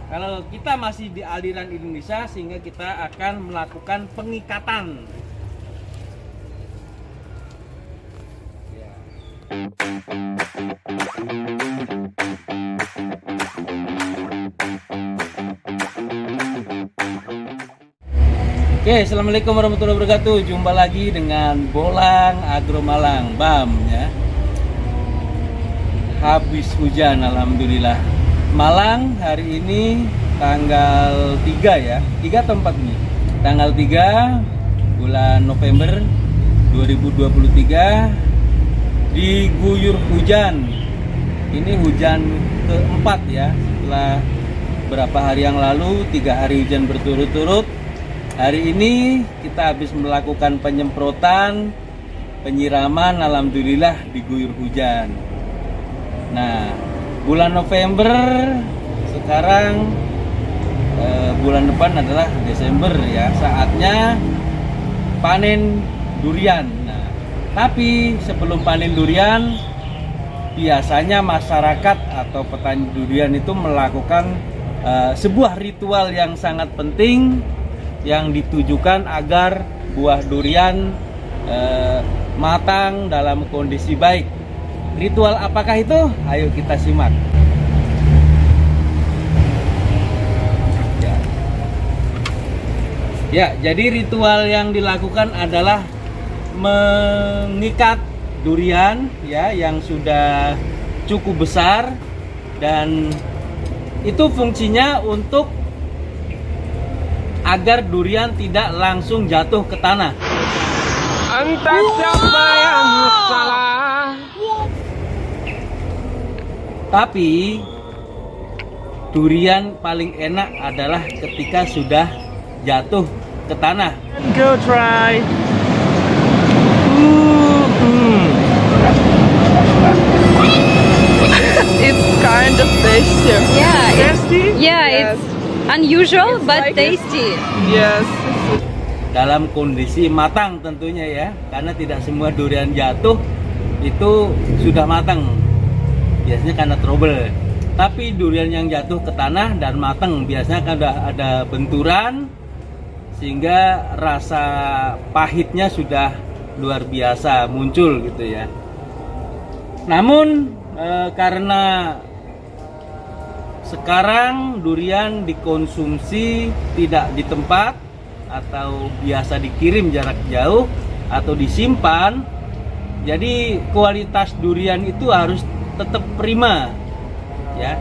Kalau kita masih di aliran Indonesia, sehingga kita akan melakukan pengikatan. Ya. Oke, assalamualaikum warahmatullahi wabarakatuh. Jumpa lagi dengan Bolang Agro Malang, BAM ya. Habis hujan, alhamdulillah. Malang hari ini tanggal 3 ya, 3 atau 4 nih? Tanggal 3 bulan November 2023 diguyur hujan. Ini hujan keempat ya, setelah berapa hari yang lalu 3 hari hujan berturut-turut. Hari ini kita habis melakukan penyemprotan, penyiraman, alhamdulillah diguyur hujan. Nah, bulan November sekarang, bulan depan adalah Desember ya, saatnya panen durian. Nah, tapi sebelum panen durian, biasanya masyarakat atau petani durian itu melakukan sebuah ritual yang sangat penting yang ditujukan agar buah durian matang dalam kondisi baik. Ritual apakah itu? Ayo kita simak. Ya, jadi ritual yang dilakukan adalah mengikat durian ya yang sudah cukup besar, dan itu fungsinya untuk agar durian tidak langsung jatuh ke tanah. Entah siapa yang salah. Tapi durian paling enak adalah ketika sudah jatuh ke tanah. Go try. It's kind of tasty. Yeah, Tasty? yeah, Yes. it's unusual It's but like it. tasty. Yes. Dalam kondisi matang tentunya ya, karena tidak semua durian jatuh itu sudah matang. Biasanya karena trouble. Tapi durian yang jatuh ke tanah dan matang biasanya kan ada benturan, sehingga rasa pahitnya sudah luar biasa muncul gitu ya. Namun karena sekarang durian dikonsumsi tidak di tempat atau biasa dikirim jarak jauh atau disimpan, jadi kualitas durian itu harus tetap prima ya.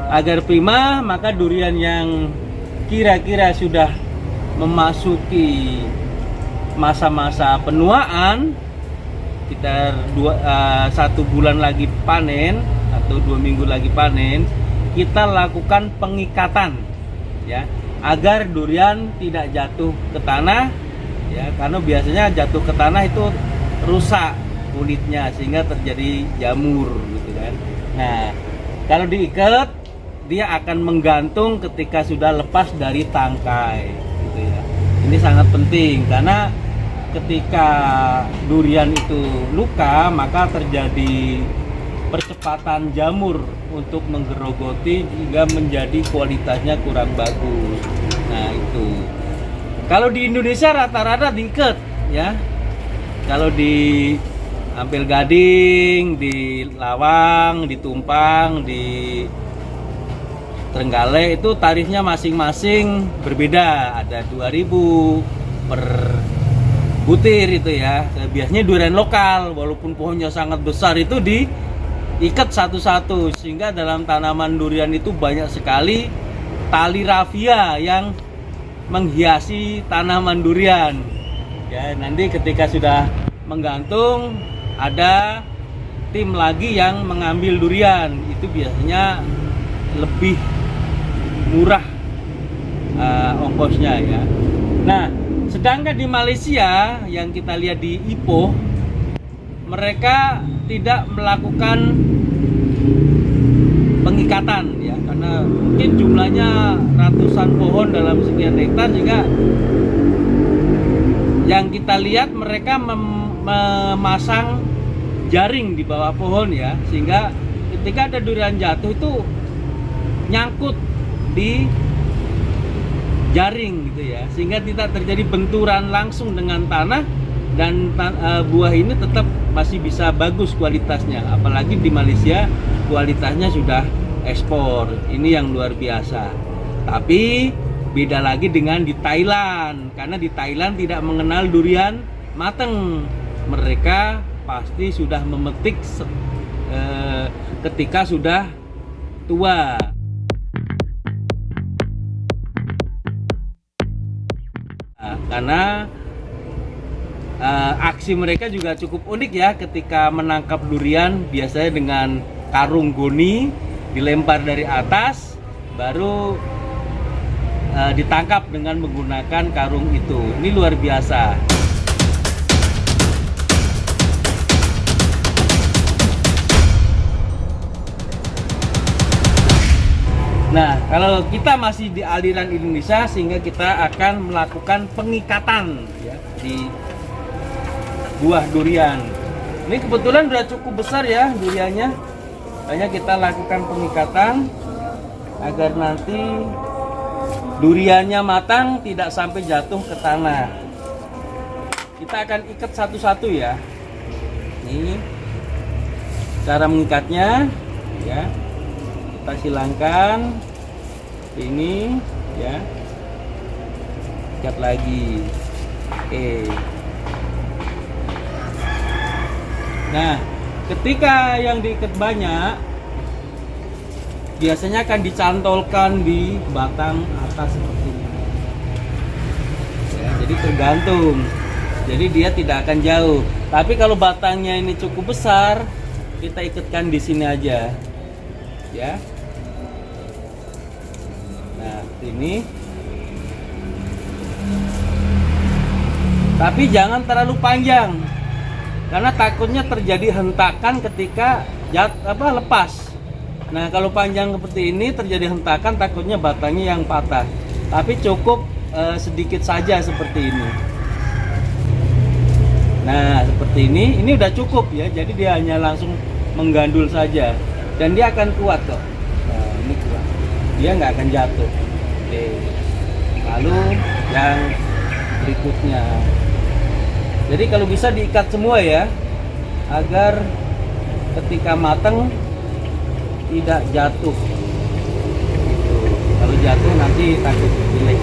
Agar prima, maka durian yang kira-kira sudah memasuki masa-masa penuaan, sekitar 1 bulan lagi panen atau 2 minggu lagi panen, kita lakukan pengikatan ya, agar durian tidak jatuh ke tanah ya, karena biasanya jatuh ke tanah itu rusak kulitnya sehingga terjadi jamur gitu kan. Nah, kalau diikat dia akan menggantung ketika sudah lepas dari tangkai gitu ya. Ini sangat penting karena ketika durian itu luka, maka terjadi percepatan jamur untuk menggerogoti hingga menjadi kualitasnya kurang bagus. Nah, itu. Kalau di Indonesia rata-rata diikat ya. Kalau di Ampel Gading, di Lawang, di Tumpang, di Trenggalek itu tarifnya masing-masing berbeda. Ada 2.000 per butir itu ya. Biasanya durian lokal, walaupun pohonnya sangat besar, itu diikat satu-satu, sehingga dalam tanaman durian itu banyak sekali tali rafia yang menghiasi tanaman durian. Ya, nanti ketika sudah menggantung, ada tim lagi yang mengambil durian. Itu biasanya lebih murah ongkosnya ya. Nah, sedangkan di Malaysia yang kita lihat di Ipoh, mereka tidak melakukan pengikatan ya, karena mungkin jumlahnya ratusan pohon dalam sekian hektar, sehingga yang kita lihat mereka memasang jaring di bawah pohon ya, sehingga ketika ada durian jatuh itu nyangkut seperti jaring gitu ya, sehingga tidak terjadi benturan langsung dengan tanah, dan buah ini tetap masih bisa bagus kualitasnya. Apalagi di Malaysia kualitasnya sudah ekspor, ini yang luar biasa. Tapi beda lagi dengan di Thailand, karena di Thailand tidak mengenal durian matang. Mereka pasti sudah memetik ketika sudah tua. Karena aksi mereka juga cukup unik ya, ketika menangkap durian biasanya dengan karung goni dilempar dari atas, baru ditangkap dengan menggunakan karung itu. Ini luar biasa. Nah, kalau kita masih di aliran Indonesia, sehingga kita akan melakukan pengikatan ya, di buah durian. Ini kebetulan sudah cukup besar ya duriannya. Hanya kita lakukan pengikatan agar nanti duriannya matang, tidak sampai jatuh ke tanah. Kita akan ikat satu-satu ya. Ini cara mengikatnya ya. Kita silangkan ini ya, ikat lagi. Oke. Nah, ketika yang diikat banyak, biasanya akan dicantolkan di batang atas seperti ini ya, jadi tergantung, jadi dia tidak akan jauh. Tapi kalau batangnya ini cukup besar, kita ikatkan di sini aja ya. Nah, ini. Tapi jangan terlalu panjang, karena takutnya terjadi hentakan ketika lepas. Nah, kalau panjang seperti ini terjadi hentakan, takutnya batangnya yang patah. Tapi cukup sedikit saja seperti ini. Nah, seperti ini udah cukup ya. Jadi dia hanya langsung menggandul saja, dan dia akan kuat kok. Nah, ini kuat. Dia nggak akan jatuh. Oke. Lalu yang berikutnya. Jadi kalau bisa diikat semua ya, agar ketika matang tidak jatuh. Gitu. Kalau jatuh nanti takut jelek.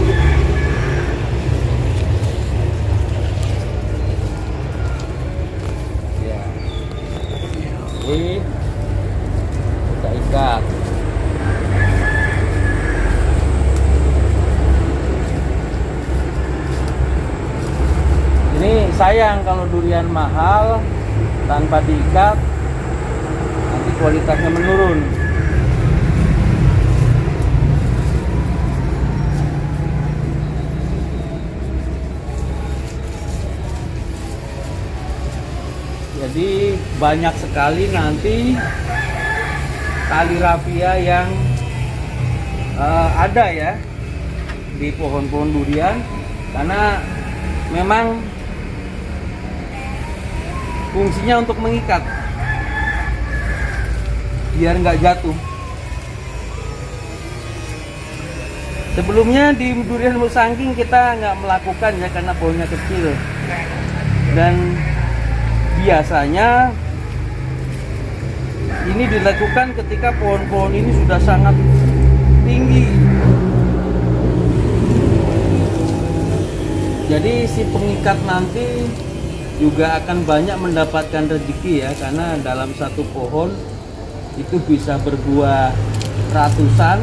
Ya. Oke. Kita ikat. Ini sayang kalau durian mahal tanpa diikat, nanti kualitasnya menurun. Jadi banyak sekali nanti tali rafia yang ada ya di pohon-pohon durian, karena memang fungsinya untuk mengikat biar nggak jatuh. Sebelumnya di durian musangking kita nggak melakukan ya, karena pohonnya kecil, dan biasanya ini dilakukan ketika pohon-pohon ini sudah sangat tinggi. Jadi si pengikat nanti juga akan banyak mendapatkan rezeki ya, karena dalam satu pohon itu bisa berbuah ratusan,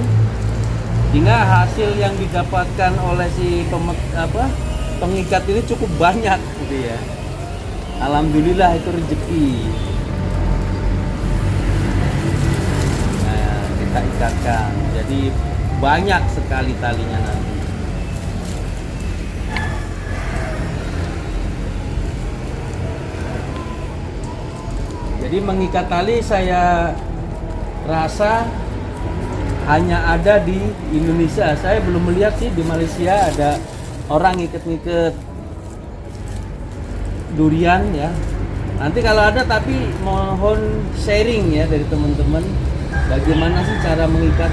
hingga hasil yang didapatkan oleh si pengikat ini cukup banyak gitu ya. Alhamdulillah itu rezeki. Nah, kita ikatkan, jadi banyak sekali talinya nanti. Jadi mengikat tali saya rasa hanya ada di Indonesia. Saya belum melihat sih di Malaysia ada orang ngikat-ngikat durian ya. Nanti kalau ada, tapi mohon sharing ya dari teman-teman, bagaimana sih cara mengikat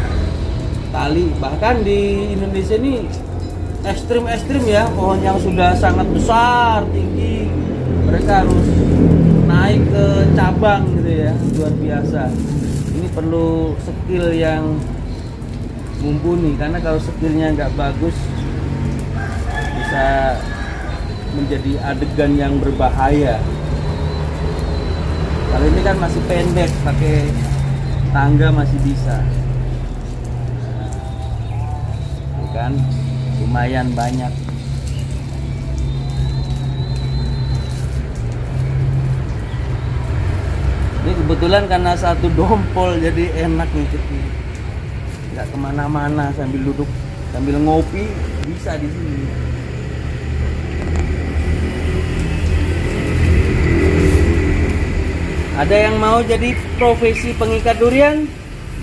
tali. Bahkan di Indonesia ini ekstrim ya, pohon yang sudah sangat besar, tinggi, mereka harus naik ke cabang gitu ya, luar biasa. Ini perlu skill yang mumpuni, karena kalau skillnya nggak bagus bisa menjadi adegan yang berbahaya. Kalau ini kan masih pendek, pakai tangga masih bisa. Nah, kan lumayan banyak. Ini kebetulan karena satu dompol jadi enak ngikutnya. Nggak kemana-mana, sambil duduk sambil ngopi bisa di sini. Ada yang mau jadi profesi pengikat durian,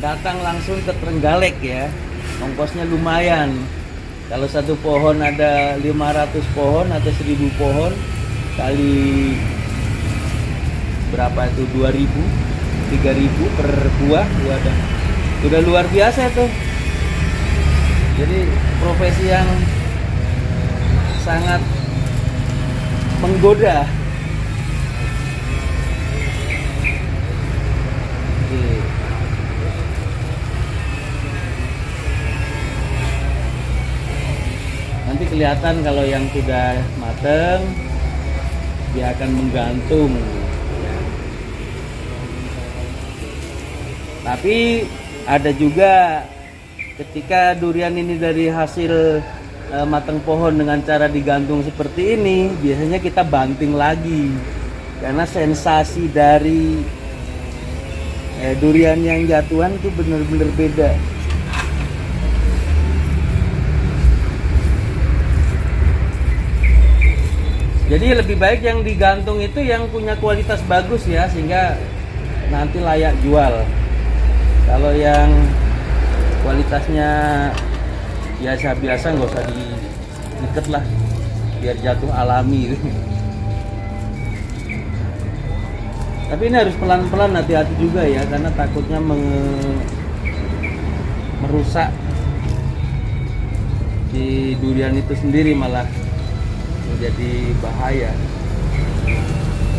datang langsung ke Trenggalek ya. Ongkosnya lumayan. Kalau satu pohon ada 500 pohon atau 1000 pohon kali berapa itu, 2000, 3000 per buah, udah luar biasa tuh. Jadi profesi yang sangat menggoda. Nanti kelihatan kalau yang sudah mateng dia akan menggantung. Tapi ada juga ketika durian ini dari hasil matang pohon dengan cara digantung seperti ini, biasanya kita banting lagi karena sensasi dari durian yang jatuhan itu benar-benar beda. Jadi lebih baik yang digantung itu yang punya kualitas bagus ya, sehingga nanti layak jual. Kalau yang kualitasnya biasa-biasa nggak usah diikat lah, biar jatuh alami. Tapi ini harus pelan-pelan, hati-hati juga ya, karena takutnya merusak si durian itu sendiri, malah menjadi bahaya.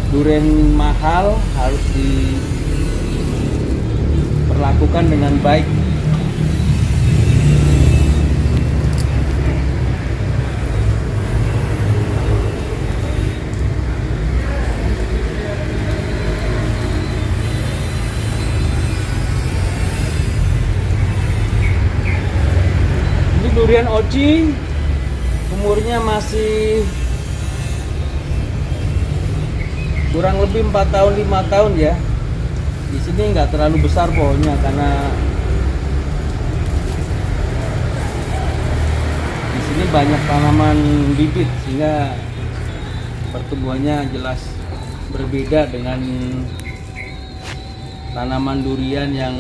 Durian mahal harus diperlakukan dengan baik. Ini durian Oci, umurnya masih kurang lebih 4 tahun 5 tahun ya. Di sini nggak terlalu besar pohonnya karena di sini banyak tanaman bibit, sehingga pertumbuhannya jelas berbeda dengan tanaman durian yang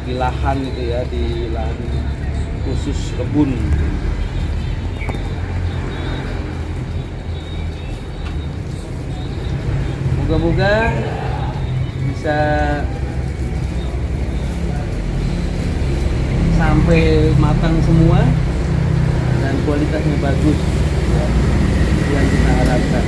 di lahan gitu ya, di lahan khusus kebun. Moga-moga bisa sampai matang semua dan kualitasnya bagus ya, yang kita harapkan.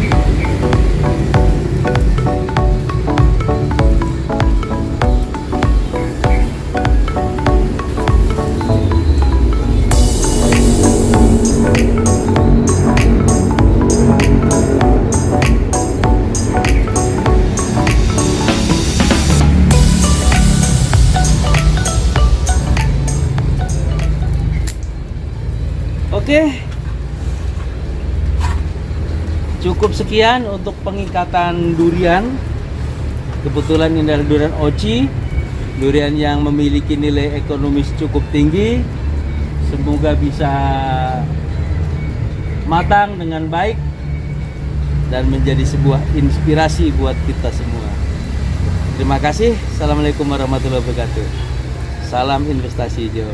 Oke, cukup sekian untuk pengikatan durian. Kebetulan ini adalah durian Oci, durian yang memiliki nilai ekonomis cukup tinggi. Semoga bisa matang dengan baik dan menjadi sebuah inspirasi buat kita semua. Terima kasih. Assalamualaikum warahmatullahi wabarakatuh. Salam investasi hijau.